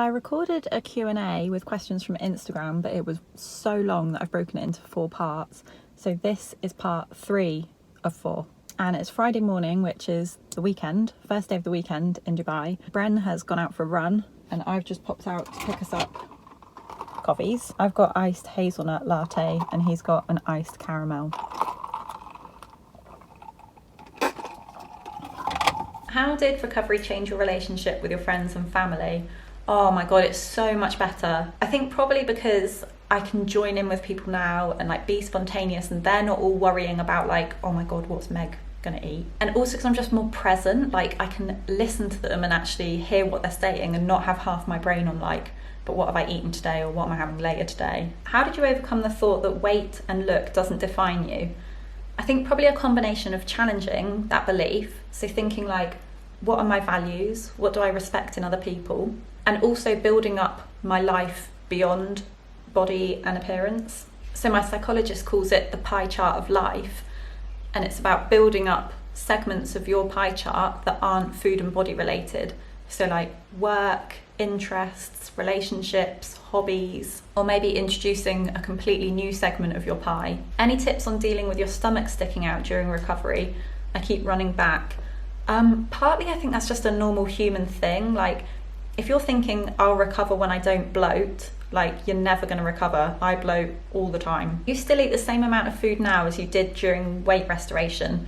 I recorded a Q&A with questions from Instagram, but it was so long that I've broken it into 4 parts. So this is part 3 of 4. And it's Friday morning, which is the weekend, first day of the weekend in Dubai. Bren has gone out for a run and I've just popped out to pick us up coffees. I've got iced hazelnut latte and he's got an iced caramel. How did recovery change your relationship with your friends and family? Oh my God, it's so much better. I think probably because I can join in with people now and like be spontaneous and they're not all worrying about like, oh my God, what's Meg gonna eat? And also because I'm just more present, like I can listen to them and actually hear what they're saying and not have half my brain on like, but what have I eaten today or what am I having later today? How did you overcome the thought that weight and look doesn't define you? I think probably a combination of challenging that belief, so thinking like, what are my values? What do I respect in other people? And also building up my life beyond body and appearance. So my psychologist calls it the pie chart of life, and it's about building up segments of your pie chart that aren't food and body related. So like work, interests, relationships, hobbies, or maybe introducing a completely new segment of your pie. Any tips on dealing with your stomach sticking out during recovery? I keep running back. Partly I think that's just a normal human thing. Like if you're thinking I'll recover when I don't bloat, like you're never going to recover. I bloat all the time. You still eat the same amount of food now as you did during weight restoration.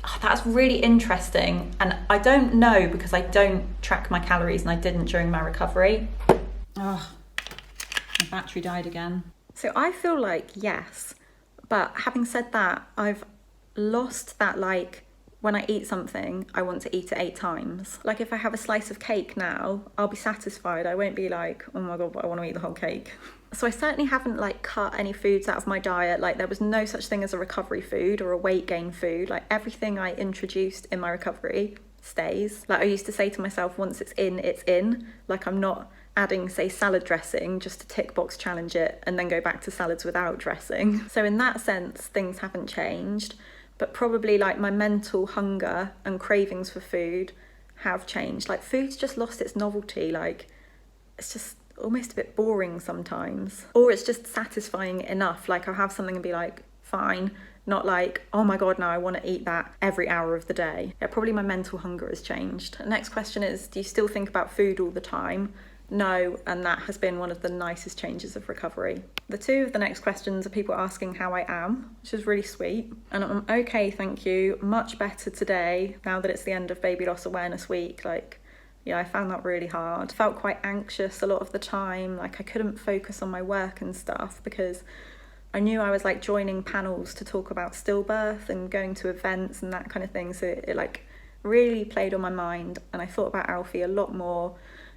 Oh, that's really interesting, and I don't know because I don't track my calories and I didn't during my recovery. Oh, my battery died again. So I feel like yes, but having said that, I've lost that like when I eat something, I want to eat it 8 times. Like if I have a slice of cake now, I'll be satisfied. I won't be like, oh my God, but I want to eat the whole cake. So I certainly haven't like cut any foods out of my diet. Like there was no such thing as a recovery food or a weight gain food. Like everything I introduced in my recovery stays. Like I used to say to myself, once it's in, it's in. Like I'm not adding, say, salad dressing just to tick box challenge it and then go back to salads without dressing. So in that sense, things haven't changed. But probably like my mental hunger and cravings for food have changed. Like food's just lost its novelty. Like it's just almost a bit boring sometimes. Or it's just satisfying enough. Like I'll have something and be like, fine. Not like, oh my God, now I want to eat that every hour of the day. Yeah, probably my mental hunger has changed. The next question is, do you still think about food all the time? No, and that has been one of the nicest changes of recovery. The 2 of the next questions are people asking how I am, which is really sweet. And I'm okay, thank you. Much better today, now that it's the end of Baby Loss Awareness Week. Like, yeah, I found that really hard. Felt quite anxious a lot of the time. Like I couldn't focus on my work and stuff because I knew I was like joining panels to talk about stillbirth and going to events and that kind of thing. So it like really played on my mind, and I thought about Alfie a lot more.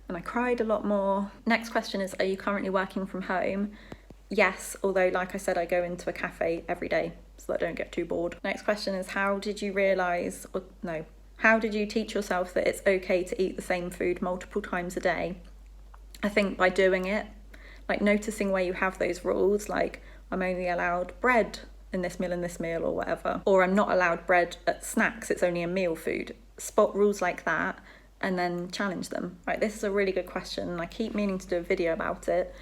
And I cried a lot more. Next question is, are you currently working from home? Yes, although like I said, I go into a cafe every day so that I don't get too bored. Next question is, how did you teach yourself that it's okay to eat the same food multiple times a day? I think by doing it, like noticing where you have those rules, like I'm only allowed bread in this meal or whatever, or I'm not allowed bread at snacks, it's only a meal food. Spot rules like that and then challenge them. Right, this is a really good question and I keep meaning to do a video about it.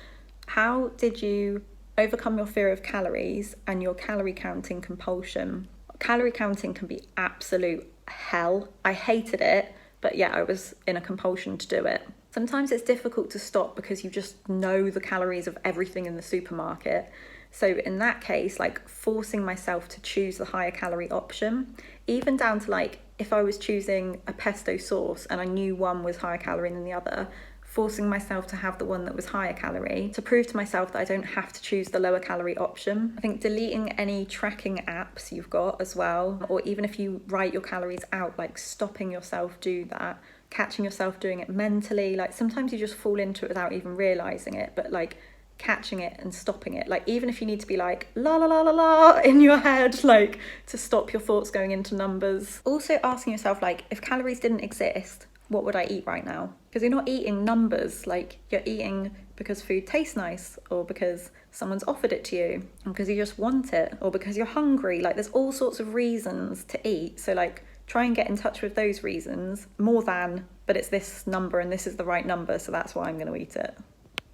How did you overcome your fear of calories and your calorie counting compulsion? Calorie counting can be absolute hell. I hated it, but yeah, I was in a compulsion to do it. Sometimes it's difficult to stop because you just know the calories of everything in the supermarket. So in that case, like forcing myself to choose the higher calorie option, even down to like if I was choosing a pesto sauce and I knew one was higher calorie than the other, forcing myself to have the one that was higher calorie to prove to myself that I don't have to choose the lower calorie option. I think deleting any tracking apps you've got as well, or even if you write your calories out, like stopping yourself do that, catching yourself doing it mentally. Like sometimes you just fall into it without even realizing it, but like catching it and stopping it. Like even if you need to be like la la la la la in your head, like to stop your thoughts going into numbers. Also asking yourself, like, if calories didn't exist, what would I eat right now? Because you're not eating numbers, like you're eating because food tastes nice, or because someone's offered it to you, or because you just want it, or because you're hungry. Like there's all sorts of reasons to eat. So like try and get in touch with those reasons more than but it's this number and this is the right number, so that's why I'm going to eat it.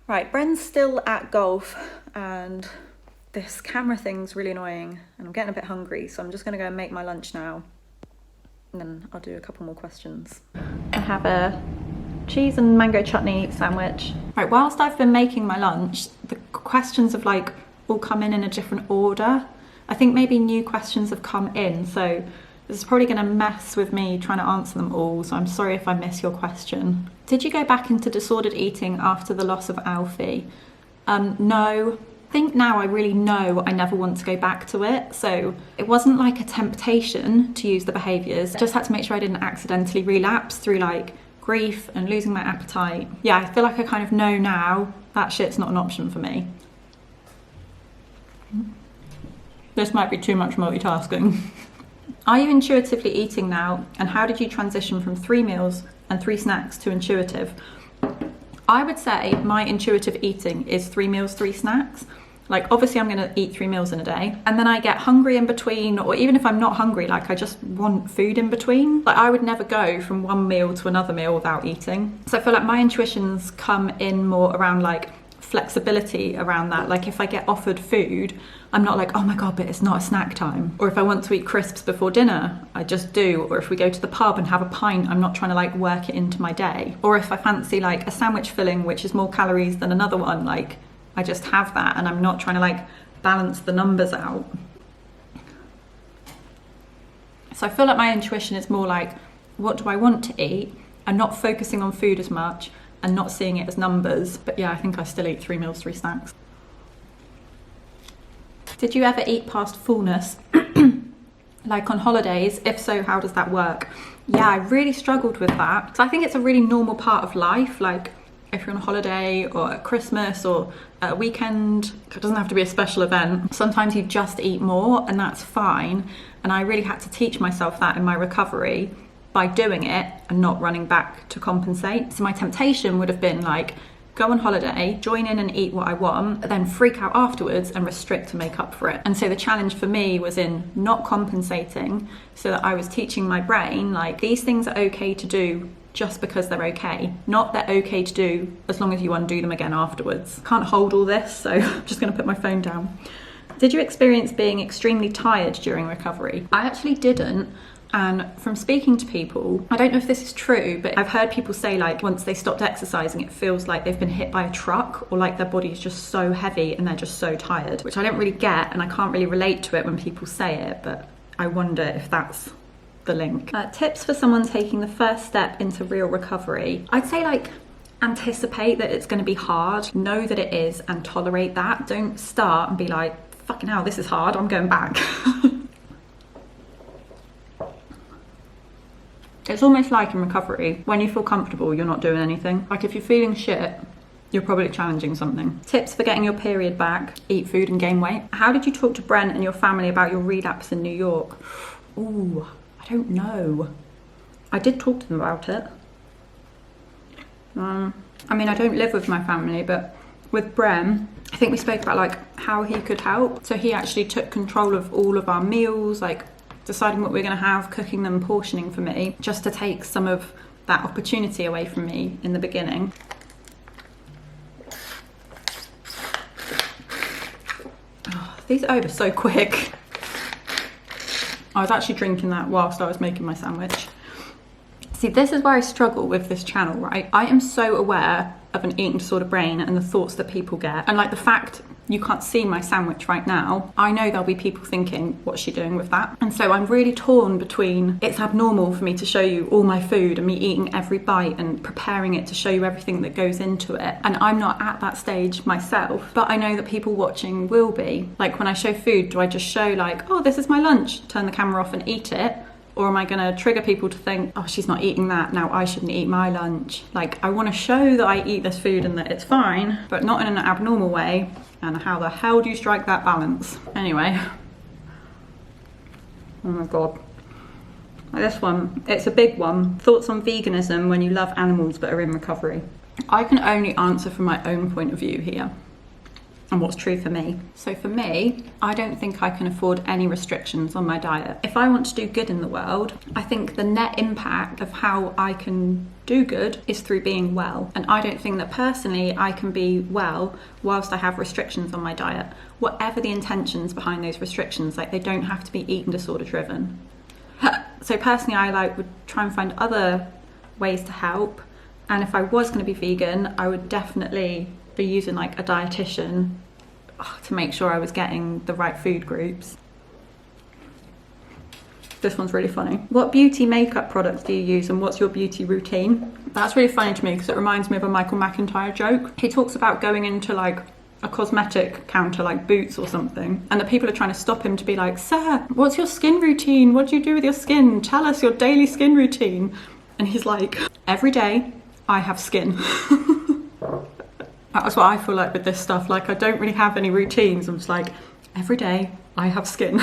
Right, Bren's still at golf and this camera thing's really annoying and I'm getting a bit hungry, so I'm just going to go and make my lunch now and then I'll do a couple more questions. I have a cheese and mango chutney sandwich. Right, whilst I've been making my lunch, the questions have like all come in a different order. I think maybe new questions have come in, so this is probably going to mess with me trying to answer them all, so I'm sorry if I miss your question. Did you go back into disordered eating after the loss of Alfie? No. I think now I really know I never want to go back to it, so it wasn't like a temptation to use the behaviours. I just had to make sure I didn't accidentally relapse through like grief and losing my appetite. Yeah, I feel like I kind of know now that shit's not an option for me. This might be too much multitasking. Are you intuitively eating now, and how did you transition from 3 meals and 3 snacks to intuitive? I would say my intuitive eating is 3 meals, 3 snacks. Like obviously I'm going to eat 3 meals in a day and then I get hungry in between, or even if I'm not hungry, like I just want food in between. Like I would never go from one meal to another meal without eating. So I feel like my intuitions come in more around like flexibility around that. Like if I get offered food, I'm not like, oh my god, but it's not a snack time. Or if I want to eat crisps before dinner, I just do. Or if we go to the pub and have a pint, I'm not trying to like work it into my day. Or if I fancy like a sandwich filling which is more calories than another one, like I just have that and I'm not trying to like balance the numbers out. So I feel like my intuition is more like, what do I want to eat, and not focusing on food as much and not seeing it as numbers. But yeah, I think I still eat 3 meals, 3 snacks. Did you ever eat past fullness, like on holidays? If so, how does that work? Yeah, I really struggled with that. So I think it's a really normal part of life. Like if you're on a holiday or at Christmas or at a weekend, it doesn't have to be a special event. Sometimes you just eat more and that's fine. And I really had to teach myself that in my recovery by doing it and not running back to compensate. So my temptation would have been like, go on holiday, join in and eat what I want, then freak out afterwards and restrict to make up for it. And so the challenge for me was in not compensating, so that I was teaching my brain like these things are okay to do just because they're okay, not they're okay to do as long as you undo them again afterwards. Can't hold all this, so I'm just going to put my phone down. Did you experience being extremely tired during recovery? I actually didn't. And from speaking to people, I don't know if this is true, but I've heard people say like once they stopped exercising, it feels like they've been hit by a truck, or like their body is just so heavy and they're just so tired, which I don't really get, and I can't really relate to it when people say it, but I wonder if that's the link. Tips for someone taking the first step into real recovery. I'd say like anticipate that it's going to be hard, know that it is, and tolerate that. Don't start and be like, fucking hell, this is hard, I'm going back. It's almost like in recovery, when you feel comfortable, you're not doing anything. Like if you're feeling shit, you're probably challenging something. Tips for getting your period back: eat food and gain weight. How did you talk to Brent and your family about your relapse in New York? Ooh, I don't know. I did talk to them about it. I mean, I don't live with my family, but with Brent, I think we spoke about like how he could help. So he actually took control of all of our meals, like deciding what we're going to have, cooking them, portioning for me, just to take some of that opportunity away from me in the beginning. Oh, these are over so quick. I was actually drinking that whilst I was making my sandwich. See, this is where I struggle with this channel, right? I am so aware of an eating disorder brain and the thoughts that people get. And like the fact you can't see my sandwich right now, I know there'll be people thinking, what's she doing with that? And so I'm really torn between, it's abnormal for me to show you all my food and me eating every bite and preparing it to show you everything that goes into it. And I'm not at that stage myself, but I know that people watching will be. Like when I show food, do I just show like, oh, this is my lunch, turn the camera off and eat it? Or am I going to trigger people to think, oh, she's not eating that, now I shouldn't eat my lunch? Like, I want to show that I eat this food and that it's fine, but not in an abnormal way. And how the hell do you strike that balance? Anyway. Oh my God. This one, it's a big one. Thoughts on veganism when you love animals but are in recovery. I can only answer from my own point of view here. and what's true for me. So for me, I don't think I can afford any restrictions on my diet. If I want to do good in the world, I think the net impact of how I can do good is through being well. And I don't think that personally I can be well whilst I have restrictions on my diet. Whatever the intentions behind those restrictions, like they don't have to be eating disorder driven. So personally, I would try and find other ways to help. And if I was going to be vegan, I would definitely be using like a dietitian to make sure I was getting the right food groups. This one's really funny. What beauty makeup products do you use and what's your beauty routine? That's really funny to me because it reminds me of a Michael McIntyre joke. He talks about going into like a cosmetic counter like Boots or something, and the people are trying to stop him to be like, sir, what's your skin routine? What do you do with your skin? Tell us your daily skin routine. And he's like, every day I have skin. That's what I feel like with this stuff. Like I don't really have any routines. I'm just like, every day I have skin.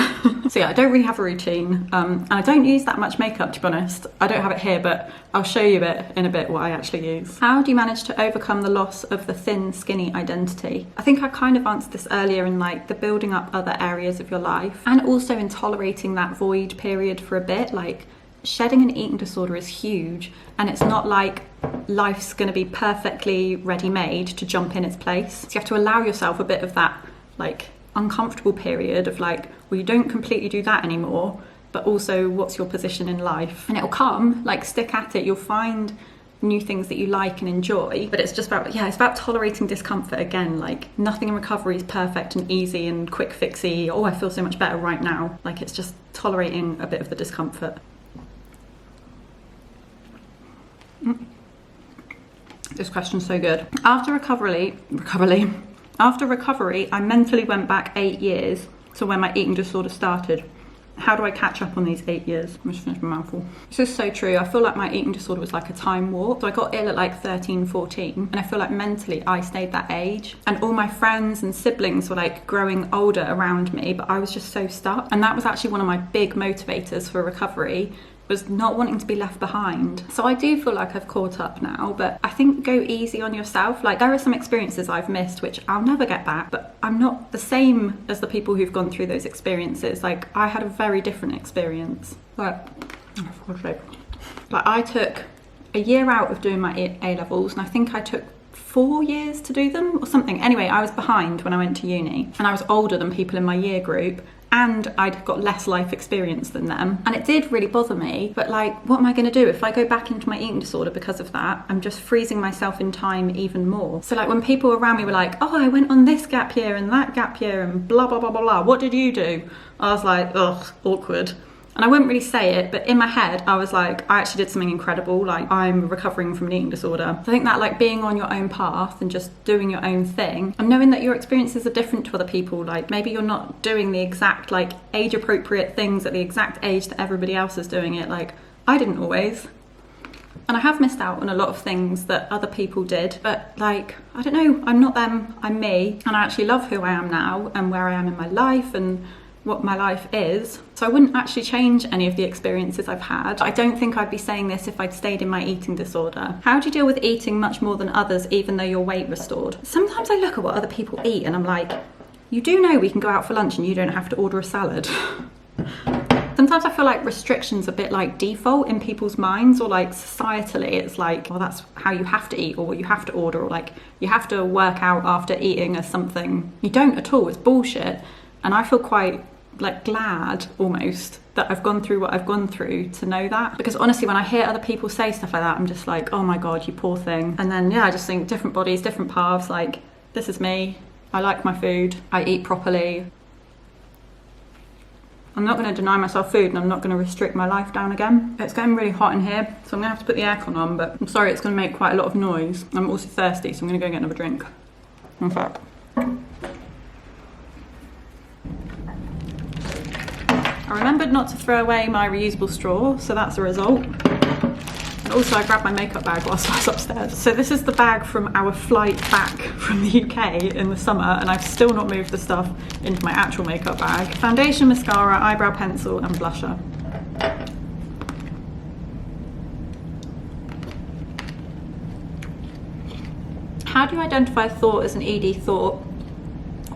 So yeah, I don't really have a routine. And I don't use that much makeup, to be honest. I don't have it here, but I'll show you it in a bit what I actually use. How do you manage to overcome the loss of the thin, skinny identity? I think I kind of answered this earlier in like the building up other areas of your life, and also in tolerating that void period for a bit. Like shedding an eating disorder is huge, and it's not like life's going to be perfectly ready-made to jump in its place. So you have to allow yourself a bit of that like uncomfortable period of like, well, you don't completely do that anymore, but also what's your position in life? And it'll come, like stick at it, you'll find new things that you like and enjoy. But it's just about, it's about tolerating discomfort again. Like nothing in recovery is perfect and easy and quick fixy, oh I feel so much better right now. Like it's just tolerating a bit of the discomfort. This question's so good. After recovery, I mentally went back 8 years to when my eating disorder started. How do I catch up on these 8 years? I'm just finished my mouthful. This is so true. I feel like my eating disorder was like a time warp. So I got ill at like 13, 14, and I feel like mentally I stayed that age. And all my friends and siblings were like growing older around me, but I was just so stuck. And that was actually one of my big motivators for recovery, was not wanting to be left behind. So I do feel like I've caught up now, but I think go easy on yourself. Like there are some experiences I've missed which I'll never get back, but I'm not the same as the people who've gone through those experiences. Like I had a very different experience. Like I took a year out of doing my A-levels, and I think I took 4 years to do them or something. Anyway, I was behind when I went to uni, and I was older than people in my year group, and I'd got less life experience than them, and it did really bother me. But like, what am I going to do if I go back into my eating disorder because of that? I'm just freezing myself in time even more. So like when people around me were like, oh, I went on this gap year and that gap year and blah blah blah blah blah, what did you do? I was like, ugh, awkward. And I wouldn't really say it, but in my head, I was like, I actually did something incredible. Like, I'm recovering from an eating disorder. So I think that like being on your own path and just doing your own thing, and knowing that your experiences are different to other people. Like maybe you're not doing the exact like age appropriate things at the exact age that everybody else is doing it. Like I didn't always. And I have missed out on a lot of things that other people did, but like, I don't know, I'm not them, I'm me. And I actually love who I am now and where I am in my life and what my life is. So I wouldn't actually change any of the experiences I've had. I don't think I'd be saying this if I'd stayed in my eating disorder. How do you deal with eating much more than others even though your weight restored? Sometimes I look at what other people eat and I'm like, you do know we can go out for lunch and you don't have to order a salad. Sometimes I feel like restrictions are a bit like default in people's minds, or like societally it's like, well, that's how you have to eat, or what you have to order, or like you have to work out after eating or something. You don't at all, it's bullshit. And I feel quite like glad almost that I've gone through what I've gone through to know that, because honestly when I hear other people say stuff like that, I'm just like, oh my god, you poor thing. And then I just think different bodies, different paths. Like this is me, I like my food, I eat properly. I'm not going to deny myself food, and I'm not going to restrict my life down again. It's getting really hot in here, so I'm going to have to put the aircon on, but I'm sorry it's going to make quite a lot of noise. I'm also thirsty, so I'm going to go get another drink. In fact, I remembered not to throw away my reusable straw, so that's a result. And also I grabbed my makeup bag whilst I was upstairs. So this is the bag from our flight back from the UK in the summer, and I've still not moved the stuff into my actual makeup bag. Foundation, mascara, eyebrow pencil and blusher. How do you identify thought as an ED thought?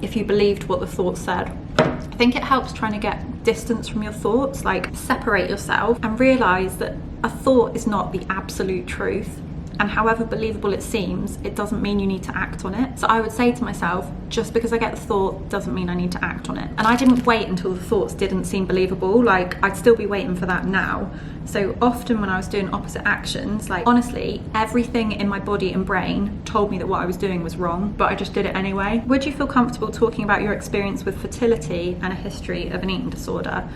if you believed what the thoughts said. I think it helps trying to get distance from your thoughts, like separate yourself and realise that a thought is not the absolute truth. And however believable it seems, it doesn't mean you need to act on it. So I would say to myself, just because I get the thought doesn't mean I need to act on it. And I didn't wait until the thoughts didn't seem believable. Like, I'd still be waiting for that now. So often when I was doing opposite actions, like honestly, everything in my body and brain told me that what I was doing was wrong, but I just did it anyway. Would you feel comfortable talking about your experience with fertility and a history of an eating disorder?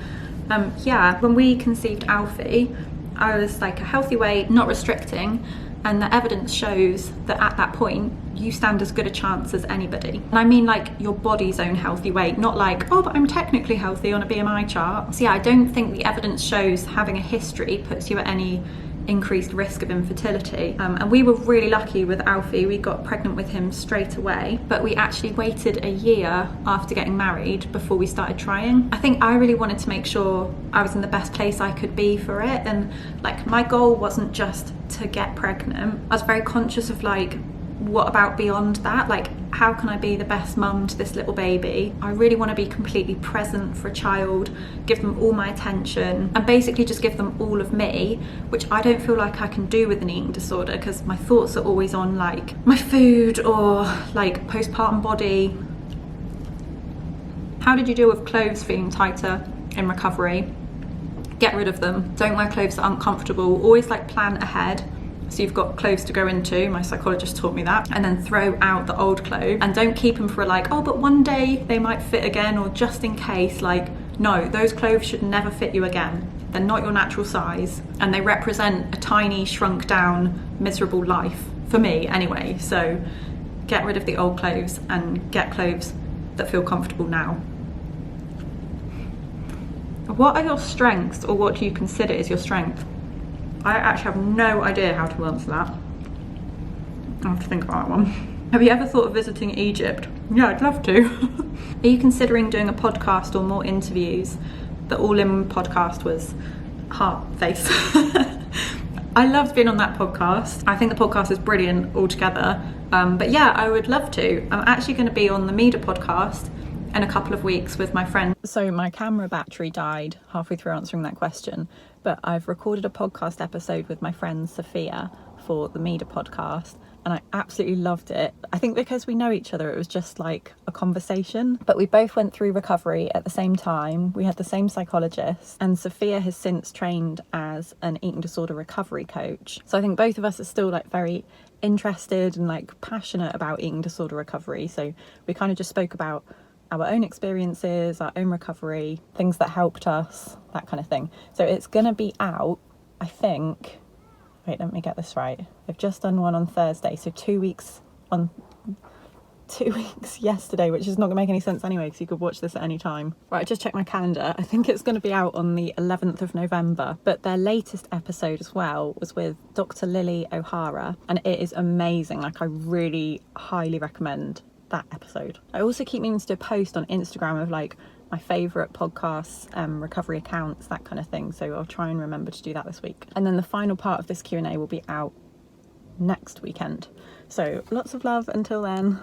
Yeah, when we conceived Alfie, I was like a healthy weight, not restricting, and the evidence shows that at that point you stand as good a chance as anybody. And I mean like your body's own healthy weight, not like, oh, but I'm technically healthy on a BMI chart. So yeah, I don't think the evidence shows having a history puts you at any increased risk of infertility. And we were really lucky with Alfie. We got pregnant with him straight away, but we actually waited a year after getting married before we started trying. I think I really wanted to make sure I was in the best place I could be for it. And like, my goal wasn't just to get pregnant. I was very conscious of like, what about beyond that? Like, how can I be the best mum to this little baby? I really want to be completely present for a child, give them all my attention, and basically just give them all of me, which I don't feel like I can do with an eating disorder, because my thoughts are always on like my food or like postpartum body. How did you deal with clothes feeling tighter in recovery? Get rid of them. Don't wear clothes that aren't comfortable. Always like plan ahead. So you've got clothes to go into, my psychologist taught me that, and then throw out the old clothes, and don't keep them for like, oh, but one day they might fit again, or just in case. Like, no, those clothes should never fit you again. They're not your natural size, and they represent a tiny, shrunk down, miserable life, for me anyway. So get rid of the old clothes and get clothes that feel comfortable now. What are your strengths, or what do you consider is your strength? I actually have no idea how to answer that. I have to think about that one. Have you ever thought of visiting Egypt? Yeah, I'd love to. Are you considering doing a podcast or more interviews? The all-in podcast was heart face. I loved being on that podcast. I think the podcast is brilliant altogether. But yeah, I would love to. I'm actually going to be on the MEEDA Podcast in a couple of weeks with my friend. So my camera battery died halfway through answering that question, but I've recorded a podcast episode with my friend Sophia for the MEEDA Podcast, and I absolutely loved it. I think because we know each other, it was just like a conversation, but we both went through recovery at the same time. We had the same psychologist, and Sophia has since trained as an eating disorder recovery coach. So I think both of us are still like very interested and like passionate about eating disorder recovery. So we kind of just spoke about our own experiences, our own recovery, things that helped us, that kind of thing. So it's gonna be out, I think, wait, let me get this right. I've just done one on Thursday, so 2 weeks yesterday, which is not gonna make any sense anyway, because you could watch this at any time. Right, I just checked my calendar. I think it's gonna be out on the 11th of November, but their latest episode as well was with Dr. Lily O'Hara, and it is amazing. Like, I really highly recommend that episode. I also keep meaning to do a post on Instagram of like my favourite podcasts, recovery accounts, that kind of thing, so I'll try and remember to do that this week. And then the final part of this Q&A will be out next weekend, so lots of love until then.